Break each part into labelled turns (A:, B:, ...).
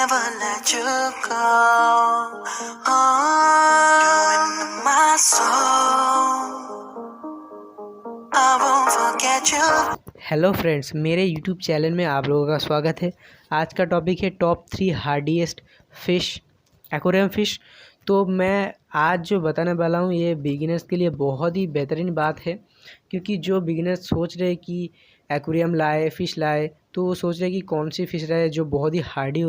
A: never let you go. Doing my soul, I won't forget you.
B: Hello friends, मेरे YouTube channel में आप लोगों का स्वागत है। आज का टॉपिक है टॉप 3 हार्डीएस्ट फिश, एक्वेरियम फिश। तो मैं आज जो बताने वाला हूँ ये बिगिनर्स के लिए बहुत ही बेहतरीन बात है, क्योंकि जो बिगिनर्स सोच रहे कि एक्वेरियम लाए, फ़िश लाए, तो वो सोच रहे कि कौन सी फ़िश रहे जो बहुत ही हार्डी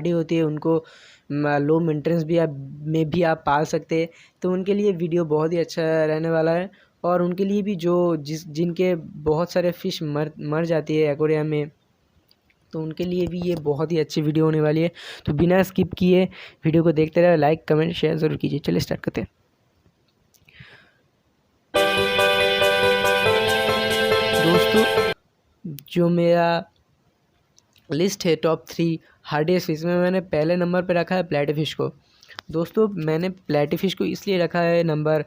B: होती है उनको लो मेंटेनेंस भी आप पाल सकते हैं। तो उनके लिए वीडियो बहुत ही अच्छा रहने वाला है, और उनके लिए भी जो जिनके बहुत सारे फ़िश मर जाती है एक्वेरियम में, तो उनके लिए भी ये बहुत ही अच्छी वीडियो होने वाली है। तो बिना स्किप किए वीडियो को देखते रहे, लाइक कमेंट शेयर ज़रूर कीजिए। चलिए स्टार्ट करते हैं। दोस्तों, जो मेरा लिस्ट है टॉप 3 हार्डीएस्ट फिश में, मैंने पहले नंबर पे रखा है प्लेटीफिश को। दोस्तों, मैंने प्लेटीफिश को इसलिए रखा है नंबर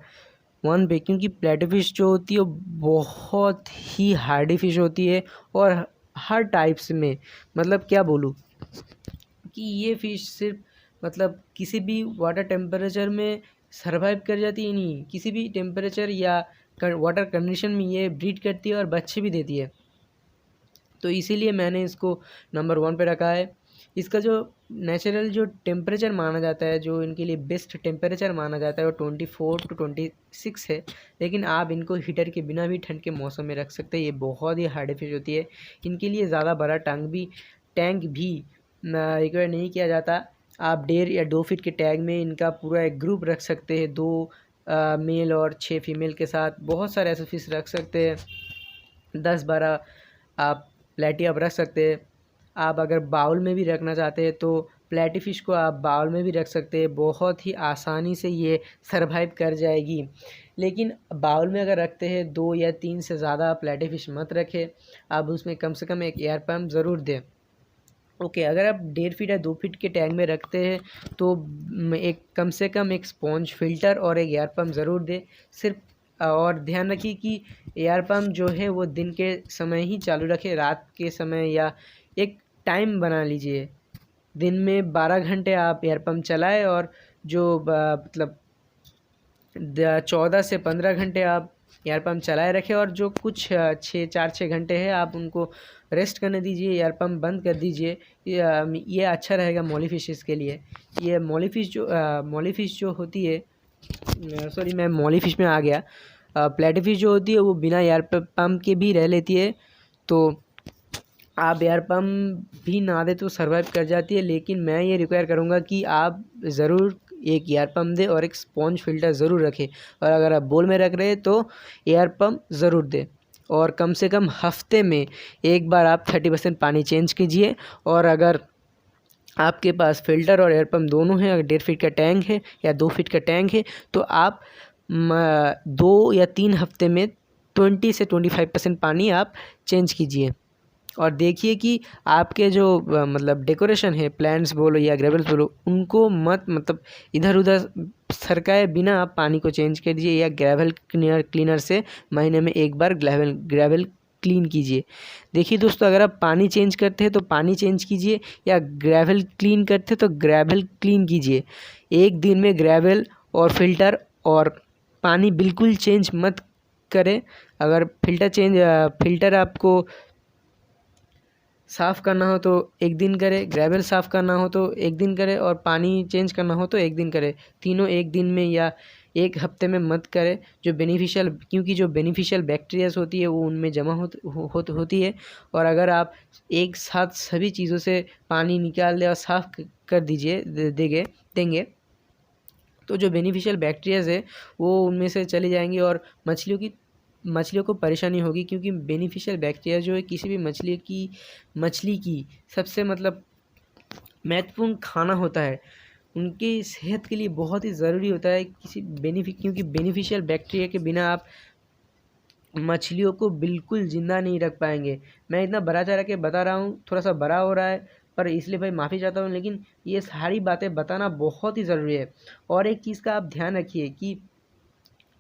B: 1 पे, क्योंकि प्लेटीफिश जो होती है वो बहुत ही हार्डी फिश होती है, और हर टाइप्स में, मतलब क्या बोलूँ कि ये फ़िश सिर्फ मतलब किसी भी वाटर टेम्परेचर में सर्वाइव कर जाती है, नहीं किसी भी टेम्परेचर या वाटर कंडीशन में ये ब्रीड करती है और बच्चे भी देती है। तो इसीलिए मैंने इसको नंबर 1 पे रखा है। इसका जो नेचुरल जो टेम्परेचर माना जाता है, जो इनके लिए बेस्ट टेम्परेचर माना जाता है, वो 24 टू 26 है। लेकिन आप इनको हीटर के बिना भी ठंड के मौसम में रख सकते हैं। ये बहुत ही हार्डी फिश होती है। इनके लिए ज़्यादा बड़ा टैंक भी रिक्वायर नहीं किया जाता। आप 1.5 या 2 फीट के टैंक में इनका पूरा एक ग्रुप रख सकते हैं, 2 मेल और 6 फीमेल के साथ। बहुत सारे ऐसे फिश रख सकते हैं, 10-12 आप प्लेटी आप रख सकते हैं। आप अगर बाउल में भी रखना चाहते हैं तो प्लेटी फ़िश को आप बाउल में भी रख सकते हैं, बहुत ही आसानी से ये सर्वाइव कर जाएगी। लेकिन बाउल में अगर रखते हैं 2 या 3 से ज़्यादा प्लेटी फ़िश मत रखें। आप उसमें कम से कम एक एयर पंप ज़रूर दें। ओके, अगर आप 1.5 फीट या 2 फीट के टैंक में रखते हैं तो एक कम से कम एक स्पॉन्ज फिल्टर और एक एयर पंप ज़रूर दें। सिर्फ और ध्यान रखिए कि एयर पंप जो है वो दिन के समय ही चालू रखें, रात के समय या एक टाइम बना लीजिए। दिन में 12 घंटे आप एयर पंप चलाएं, और जो मतलब 14 से 15 घंटे आप एयर पंप चलाए रखें, और जो कुछ 4-6 घंटे है आप उनको रेस्ट करने दीजिए, एयर पंप बंद कर दीजिए। ये अच्छा रहेगा मॉली फिशेस के लिए। ये मॉली फिश जो होती है, सॉरी मैं मॉली फिश में आ गया। प्लेटी फिश जो होती है वो बिना एयर पंप के भी रह लेती है, तो आप एयर पंप भी ना दे तो सर्वाइव कर जाती है। लेकिन मैं ये रिक्वायर करूँगा कि आप ज़रूर एक एयर पंप दें और एक स्पॉन्ज फिल्टर ज़रूर रखें। और अगर आप बोल में रख रहे हैं तो एयर पंप ज़रूर दें, और कम से कम हफ्ते में एक बार आप 30% पानी चेंज कीजिए। और अगर आपके पास फ़िल्टर और एयर पंप दोनों हैं, अगर 1.5 फीट का टैंक है या 2 फीट का टैंक है, तो आप 2 या 3 हफ्ते में 20 से 25% पानी आप चेंज कीजिए। और देखिए कि आपके जो मतलब डेकोरेशन है, प्लांट्स बोलो या ग्रेवल्स बोलो, उनको मत मतलब इधर उधर सरकाए बिना आप पानी को चेंज कर दीजिए, या ग्रेवल क्लीनर से महीने में एक बार ग्रेवल क्लीन कीजिए। देखिए दोस्तों, अगर आप पानी चेंज करते हैं तो पानी चेंज कीजिए, या ग्रेवल क्लीन करते हैं तो ग्रेवल क्लीन कीजिए। एक दिन में ग्रेवल और फिल्टर और पानी बिल्कुल चेंज मत करें। अगर फिल्टर आपको साफ़ करना हो तो एक दिन करें, ग्रेवल साफ़ करना हो तो एक दिन करें, और पानी चेंज करना हो तो एक दिन करें। तीनों एक दिन में या एक हफ्ते में मत करें। क्योंकि जो बेनिफिशियल बैक्टीरियाज होती है वो उनमें जमा होती है। और अगर आप एक साथ सभी चीज़ों से पानी निकाल दें और साफ़ कर देंगे, तो जो बेनिफिशियल बैक्टीरियाज है वो उनमें से चली जाएंगी, और मछलियों को परेशानी होगी। क्योंकि बेनिफिशियल बैक्टीरिया जो है किसी भी मछली की सबसे मतलब महत्वपूर्ण खाना होता है, उनकी सेहत के लिए बहुत ही ज़रूरी होता है क्योंकि बेनिफिशियल बैक्टीरिया के बिना आप मछलियों को बिल्कुल ज़िंदा नहीं रख पाएंगे। मैं इतना बड़ा चढ़ा के बता रहा हूँ, थोड़ा सा बड़ा हो रहा है, पर इसलिए भाई माफ़ी चाहता हूँ, लेकिन ये सारी बातें बताना बहुत ही ज़रूरी है। और एक चीज़ का आप ध्यान रखिए कि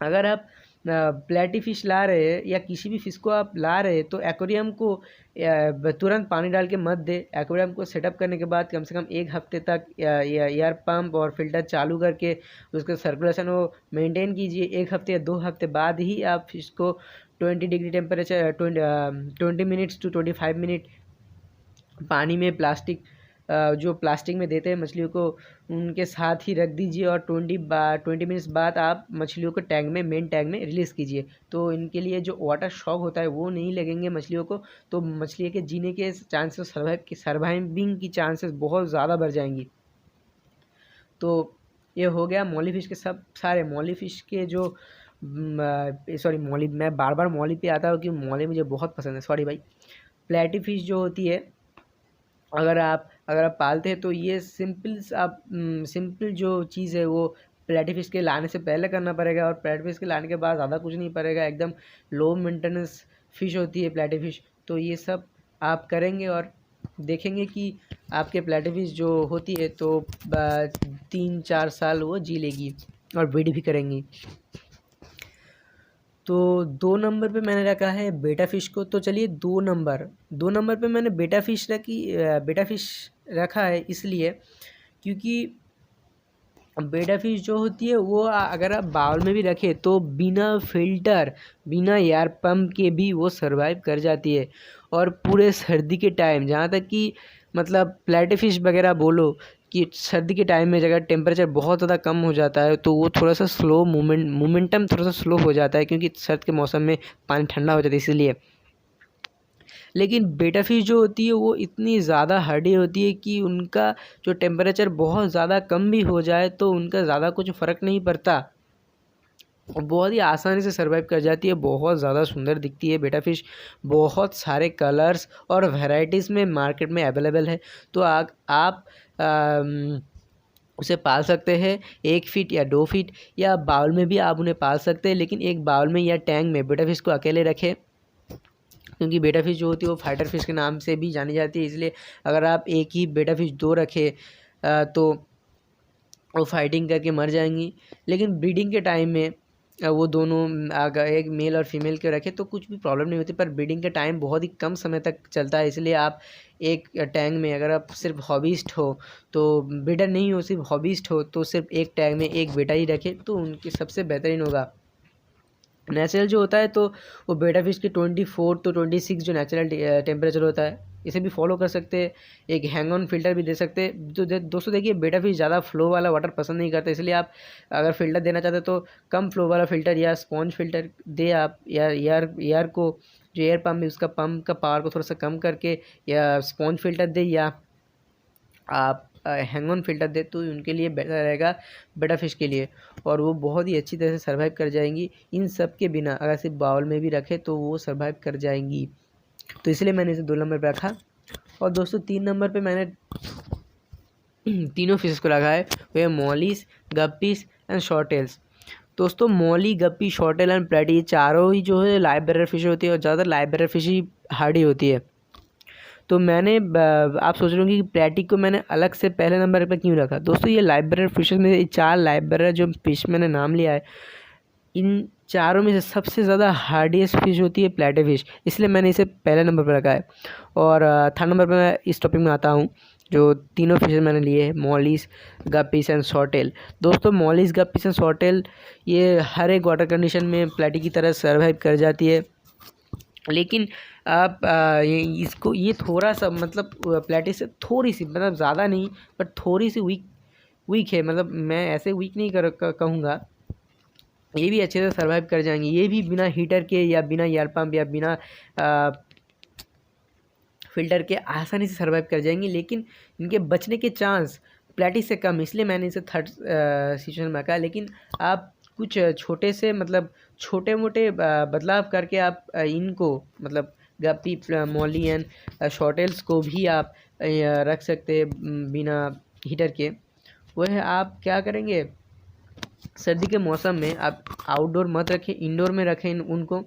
B: अगर आप प्लेटी फ़िश ला रहे हैं या किसी भी फ़िश को आप ला रहे हैं तो एक्वेरियम को तुरंत पानी डाल के मत दे। एक्वेरियम को सेटअप करने के बाद कम से कम 1 हफ़्ते तक एयर पंप और फ़िल्टर चालू करके उसका सर्कुलेशन वो मेंटेन कीजिए। 1 हफ़्ते या 2 हफ़्ते बाद ही आप फ़िश को 20 degree temperature 20 minutes to 25 minute पानी में जो प्लास्टिक में देते हैं मछलियों को उनके साथ ही रख दीजिए और 20 मिनट्स बाद आप मछलियों को मेन टैंक में रिलीज़ कीजिए। तो इनके लिए जो वाटर शॉक होता है वो नहीं लगेंगे मछलियों को, तो मछली के जीने के चांसेस सर्वाइविंग की चांसेस बहुत ज़्यादा बढ़ जाएंगी। तो ये हो गया मॉली फ़िश के सारे मॉली फ़िश के जो सॉरी मॉली, मैं बार बार मॉली पे आता हूँ क्योंकि मॉली मुझे बहुत पसंद है, सॉरी भाई। प्लेटी फ़िश जो होती है अगर आप पालते हैं तो ये सिंपल जो चीज़ है वो प्लेटी फ़िश के लाने से पहले करना पड़ेगा और प्लेटी फ़िश के लाने के बाद ज़्यादा कुछ नहीं पड़ेगा। एकदम लो मेंटेनेंस फ़िश होती है प्लेटी फ़िश। तो ये सब आप करेंगे और देखेंगे कि आपके प्लेटी फ़िश जो होती है तो 3-4 साल वो जी लेगी और ब्रीड भी करेंगी। तो 2 नंबर पे मैंने रखा है बेटा फ़िश को। तो चलिए 2 नंबर पे मैंने बेटा फ़िश रखा है इसलिए क्योंकि बेटा फ़िश जो होती है वो अगर आप बाउल में भी रखें तो बिना फ़िल्टर, बिना एयर पंप के भी वो सर्वाइव कर जाती है। और पूरे सर्दी के टाइम, जहाँ तक कि मतलब प्लेटी फ़िश वगैरह बोलो कि सर्दी के टाइम में अगर टेम्परेचर बहुत ज़्यादा कम हो जाता है तो वो थोड़ा सा स्लो मोमेंटम थोड़ा सा स्लो हो जाता है क्योंकि सर्द के मौसम में पानी ठंडा हो जाता है इसीलिए। लेकिन बेटा फ़िश जो होती है वो इतनी ज़्यादा हार्डी होती है कि उनका जो टेम्परेचर बहुत ज़्यादा कम भी हो जाए तो उनका ज़्यादा कुछ फ़र्क नहीं पड़ता, बहुत ही आसानी से सर्वाइव कर जाती है। बहुत ज़्यादा सुंदर दिखती है बेटा फ़िश, बहुत सारे कलर्स और वैराइटीज़ में मार्केट में अवेलेबल है। तो आप उसे पाल सकते हैं 1 फीट या 2 फीट या बाउल में भी आप उन्हें पाल सकते हैं, लेकिन एक बाउल में या टैंक में बेटा फ़िश को अकेले रखें क्योंकि बेटा फ़िश जो होती है वो फाइटर फ़िश के नाम से भी जानी जाती है। इसलिए अगर आप एक ही बेटा फ़िश 2 रखें तो वो फाइटिंग करके मर जाएंगी। लेकिन ब्रीडिंग के टाइम में वो दोनों अगर एक मेल और फीमेल के रखें तो कुछ भी प्रॉब्लम नहीं होती, पर ब्रीडिंग का टाइम बहुत ही कम समय तक चलता है। इसलिए आप एक टैंक में, अगर आप सिर्फ हॉबीस्ट हो तो ब्रीडर नहीं हो, सिर्फ हॉबीस्ट हो तो सिर्फ एक टैंक में एक बेटा ही रखें तो उनकी सबसे बेहतरीन होगा। नेचुरल जो होता है तो वो बेटा फ़िश की 24 to 26 जो नेचुरल टेम्परेचर होता है इसे भी फॉलो कर सकते हैं। एक हैंग ऑन फ़िल्टर भी दे सकते हैं। तो दोस्तों देखिए बेटा फ़िश ज़्यादा फ़्लो वाला वाटर पसंद नहीं करते, इसलिए आप अगर फ़िल्टर देना चाहते हैं तो कम फ़्लो वाला फ़िल्टर या स्पॉन्ज फ़िल्टर दे आप, या एयर को जो एयर पम्प है उसका पंप का पावर को थोड़ा सा कम करके या स्पॉन्ज फ़िल्टर दे या आप हैंग ऑन फ़िल्टर दे तो उनके लिए बेटर रहेगा बेटा फ़िश के लिए, और वो बहुत ही अच्छी तरह से सर्वाइव कर जाएंगी। इन सब के बिना अगर सिर्फ बाउल में भी रखे तो वो सर्वाइव कर जाएंगी। तो इसलिए मैंने इसे 2 नंबर पे रखा। और दोस्तों 3 नंबर पे मैंने तीनों फिश को रखा है, वे मॉलीज, गप्पीज एंड शॉर्टेल्स। दोस्तों मॉली, गप्पी, शॉर्टेल एंड प्लेटी ये चारों ही जो है लाइव बेरर फिश होती है और ज़्यादातर लाइव बेरर फिश ही हार्डी होती है। तो मैंने आप सोच रहे होंगे कि प्लेटी को मैंने अलग से पहले नंबर पर क्यों रखा। दोस्तों ये लाइव बेरर फिशेस में 4 लाइव बेरर जो फिश मैंने नाम लिया है, इन चारों में से सबसे ज़्यादा हार्डीएस्ट फिश होती है प्लेटी फिश, इसलिए मैंने इसे पहले नंबर पर रखा है। और थर्ड नंबर पर मैं इस टॉपिक में आता हूँ जो तीनों फिशेस मैंने लिए हैं, मॉलीज, गप्पीज एंड शॉर्टेल। दोस्तों मॉलीज, गप्पीज एंड शॉर्टेल ये हर एक वाटर कंडीशन में प्लेटी की तरह सर्वाइव कर जाती है, लेकिन आप ये थोड़ा सा मतलब प्लेटी से थोड़ी सी, मतलब ज़्यादा नहीं बट थोड़ी सी वीक है। मतलब मैं ऐसे वीक नहीं कहूँगा, ये भी अच्छे से सर्वाइव कर जाएंगे। ये भी बिना हीटर के या बिना एयर पंप या बिना फ़िल्टर के आसानी से सर्वाइव कर जाएंगी, लेकिन इनके बचने के चांस प्लेटी से कम, इसलिए मैंने इसे थर्ड सिचुएशन में रखा। लेकिन आप कुछ छोटे से मतलब छोटे मोटे बदलाव करके आप इनको मतलब गप्पी, मॉली एंड शॉर्टेल्स को भी आप रख सकते हैं बिना हीटर के। वह आप क्या करेंगे, सर्दी के मौसम में आप आउटडोर मत रखें, इंडोर में रखें उनको,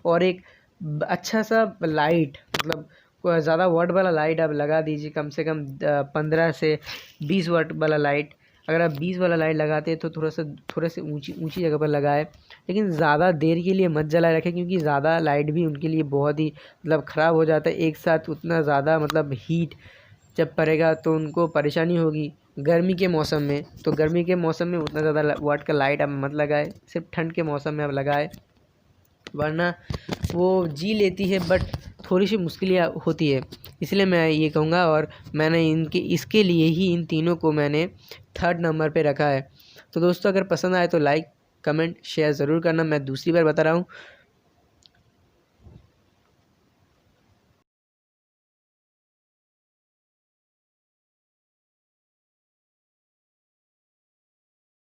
B: और एक अच्छा सा लाइट, मतलब ज़्यादा वाट वाला लाइट आप लगा दीजिए, कम से कम 15 से 20 वाट वाला लाइट। अगर आप 20 वाला लाइट लगाते हैं तो थोड़ा से ऊंची जगह पर लगाए, लेकिन ज़्यादा देर के लिए मत जलाए रखें, क्योंकि ज़्यादा लाइट भी उनके लिए बहुत ही मतलब ख़राब हो जाता है। एक साथ उतना ज़्यादा मतलब हीट जब पड़ेगा तो उनको परेशानी होगी गर्मी के मौसम में। तो गर्मी के मौसम में उतना ज़्यादा वाट का लाइट आप मत लगाए, सिर्फ ठंड के मौसम में आप लगाए, वरना वो जी लेती है बट थोड़ी सी मुश्किलें होती है। इसलिए मैं ये कहूँगा, और मैंने इसके लिए ही इन तीनों को मैंने 3rd नंबर पे रखा है। तो दोस्तों अगर पसंद आए तो लाइक कमेंट शेयर ज़रूर करना। मैं दूसरी बार बता रहा हूँ,